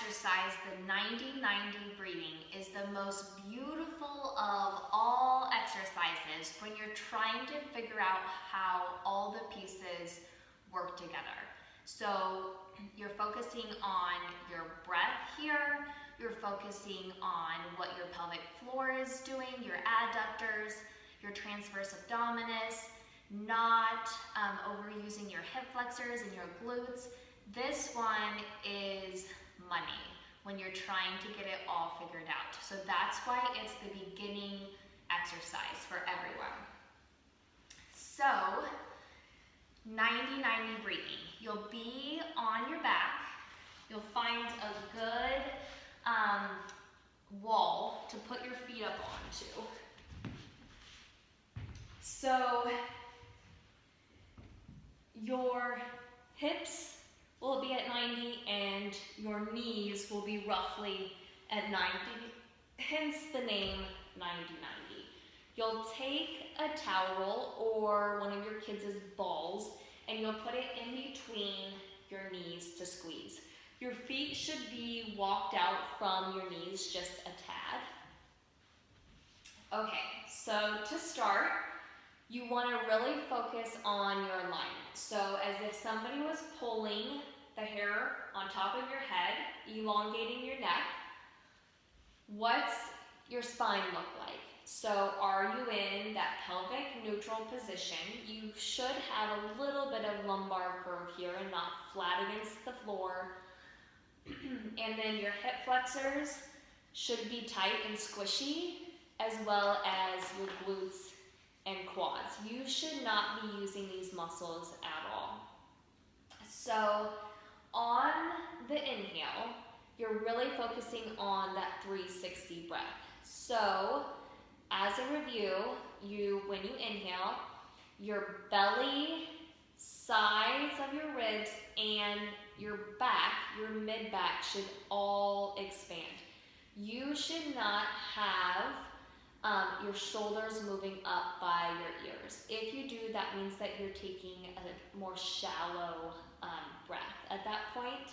exercise, the 90-90 breathing, is the most beautiful of all exercises when you're trying to figure out how all the pieces work together. So you're focusing on your breath here, you're focusing on what your pelvic floor is doing, your adductors, your transverse abdominis, not overusing your hip flexors and your glutes. This one is money when you're trying to get it all figured out. So that's why it's the beginning exercise for everyone. So 90-90 breathing. You'll be on your back. You'll find a good wall to put your feet up onto. So your hips will be at 90 and your knees will be roughly at 90, hence the name 90-90. You'll take a towel or one of your kids' balls and you'll put it in between your knees to squeeze. Your feet should be walked out from your knees just a tad. Okay, so to start, you want to really focus on your alignment. So as if somebody was pulling the hair on top of your head, elongating your neck. What's your spine look like? So are you in that pelvic neutral position? You should have a little bit of lumbar curve here and not flat against the floor. And then your hip flexors should be tight and squishy, as well as your glutes and quads. You should not be using these muscles at all. So on the inhale, you're really focusing on that 360 breath. So as a review, when you inhale, your belly, sides of your ribs, and your back, your mid-back should all expand. You should not have your shoulders moving up by your ears. If you do, that means that you're taking a more shallow breath at that point.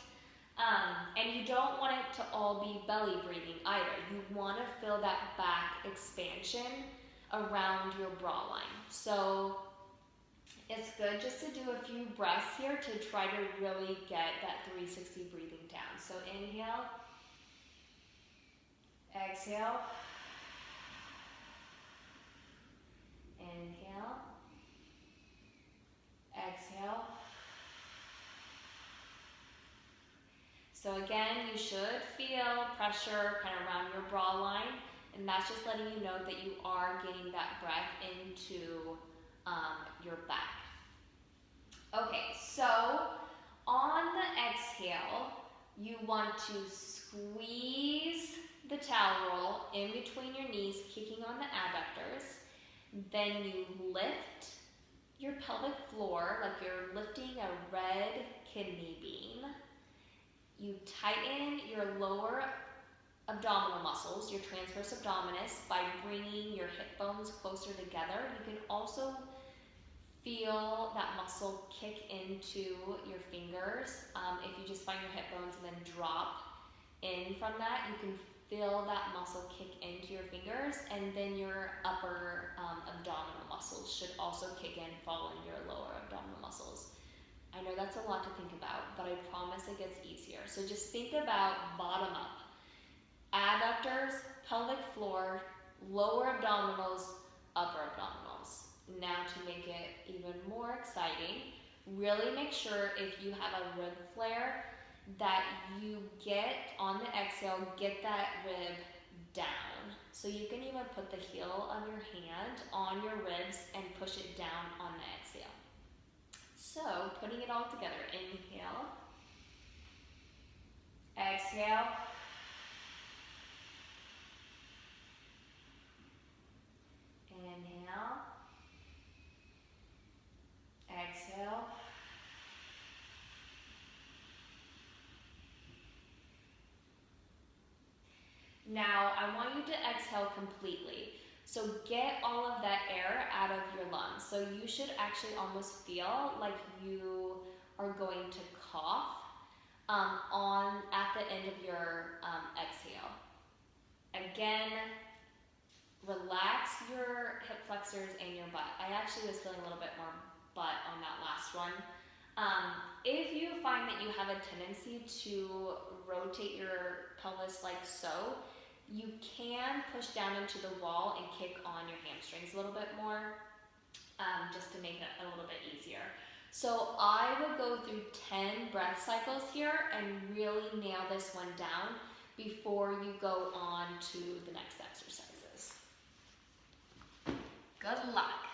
And you don't want it to all be belly breathing either. You want to feel that back expansion around your bra line. So it's good just to do a few breaths here to try to really get that 360 breathing down. So inhale, exhale, inhale, exhale. So again, you should feel pressure kind of around your bra line, and that's just letting you know that you are getting that breath into your back. Okay, so on the exhale, you want to squeeze the towel roll in between your knees, kicking on the adductors. Then you lift your pelvic floor like you're lifting a red kidney bean. You tighten your lower abdominal muscles, your transverse abdominis, by bringing your hip bones closer together. You can also feel that muscle kick into your fingers. If you just find your hip bones and then drop in from that, you can feel that muscle kick into your fingers, and then your upper abdominal muscles should also kick in, fall in your lower abdominal muscles. I know that's a lot to think about, but I promise it gets easier. So just think about bottom up. Adductors, pelvic floor, lower abdominals, upper abdominals. Now to make it even more exciting, really make sure if you have a rib flare that you get, on the exhale, get that rib down. So you can even put the heel of your hand on your ribs and push it down on the exhale. So putting it all together, inhale, exhale, inhale, exhale, now I want you to exhale completely. So get all of that air out of your lungs. So you should actually almost feel like you are going to cough. on at the end of your exhale. Again, relax your hip flexors and your butt. I actually was feeling a little bit more butt on that last one. If you find that you have a tendency to rotate your pelvis like so, you can push down into the wall and kick on your hamstrings a little bit more, just to make it a little bit easier. So I would go through 10 breath cycles here and really nail this one down before you go on to the next exercises. Good luck.